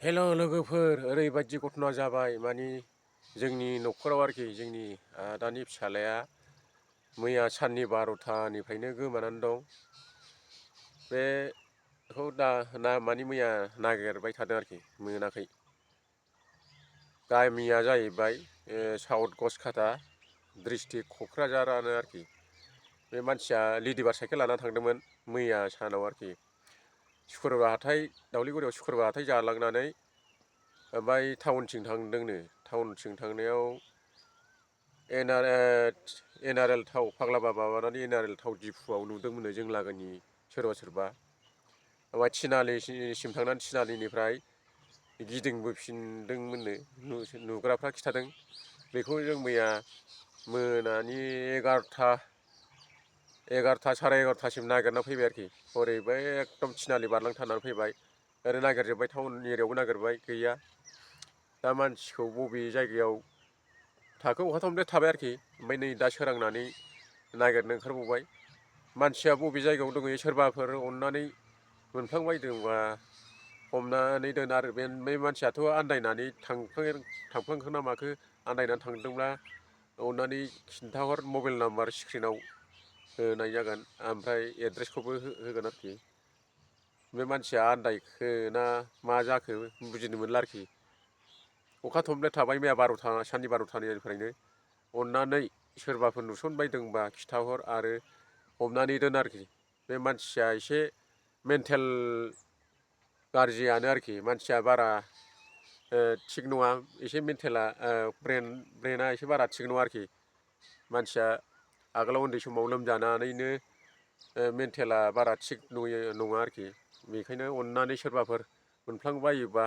हेल' लोगोफोर, ओरैबायदि घटना जाबाय मानि जोंनि न'खराव आरोखि जोंनि आदानि फिसालाया मैया साननि 12थानिफ्रायनो गोमानानै दं। बेखौ मानि मैया नागिरबाय थादों आरोखि, मोनाखै। गामिया जाहैबाय साउथ गसखाथा डिस्ट्रिक्ट क'क्राझारानो आरोखि। बे मानसिया लेडिबार साइकेल लाना थांदोंमोन मैया सानाव आरोखि। शुक्रुबार हाथाय, दाउलिगुरियाव शुक्रुबार हाथाय जालांनानै ओमफ्राय टाउनथिं थांदोंनो। टाउनथिं थांनायाव एनआरएल थाव फाग्लाबाबा माबानानै एनआरएल थाव दिफुआव नुदोंमोननो जों लागोनि सोरबा। ओमफ्राय थिनालिसिम थांनानै थिनालिनिफ्राय गिदिंबोफिनदोंमोननो नुग्राफ्रा खिथादों। बेखौ जों मैया मोनानि 11था साराय 11थासिम नागिरना फैबाय आरोखि। हरैबो एकदम थिनालि बारलांथारनानै फैबाय। ओरै नागिरजोब्बाय, टाउन एरियायावबो नागिरबाय, गैया। दा मानसिखौ बबे जायगायाव थाखो अखाथामजों थाबाय आरोखि। ओमफ्राय नै दा सोरांनानै नागिरनो ओंखारबावबाय। मानसिया बबे जायगायाव दङ सोरबाफोर अननानै मोनफ्लांबायदोंबा हमनानै दोन। आरो बे मानसियाथ' आन्दायनानै थांफ्लांखो ना माखो, आन्दायनानै थांदोंब्ला अननानै खिन्थाहर, मबाइल नाम्बार स्क्रिनाव होनाय जागोन, ओमफ्राय एड्रेसखौबो होगोन आरोखि। बे मानसिया आन्दायखो ना मा जाखो बुजिनो मोनला आरोखि। अखा थमब्लेट थाबाय मैया साननि 12थानिफ्रायनो। अननानै सोरबाफोर नुसनबायदोंबा खिथाहर आरो हमनानै दोन आरोखि। बे मानसिया एसे मेन्टेल गाज्रियानो आरोखि। मानसिया बारा थिग नङा, एसे मेन्टेला ब्रेना एसे बारा थिग नङा आरोखि। मानसिया आगोलाव उन्दै समाव लोमजानानैनो मेन्टेला बारा थिग नङा आरोखि। बेखायनो अननानै सोरबाफोर मोनफ्लांबायोबा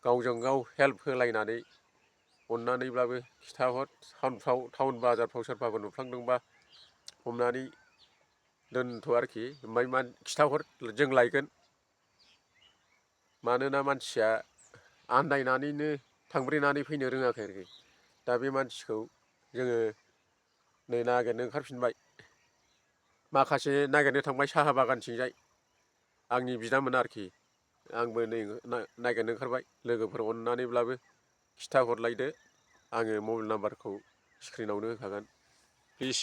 गावजों गाव हेल्प होलायनानै अननानैब्लाबो खिथाहर। टाउन बाजारफ्राव सोरबाफोर नुफ्लांदोंबा हमनानै दोनथ' आरोखि। ओमफ्राय खिथाहर, जों लायगोन। मानोना मानसिया आन्दायनानैनो थांब्रेनानै फैनो रोङाखै आरोखि। दा बे मानसिखौ जोङो नै नागिरनो ओंखारफिनबाय। माखासे नागिरनो थांबाय साहा बागानथिंजाय, आंनि बिदामोन आरोखि। आंबो नै नागिरनो ओंखारबाय। लोगोफोर अननानैब्लाबो खिथाहरलायदो। आङो मबाइल नाम्बारखौ स्क्रिनावनो होखागोन, प्लिज।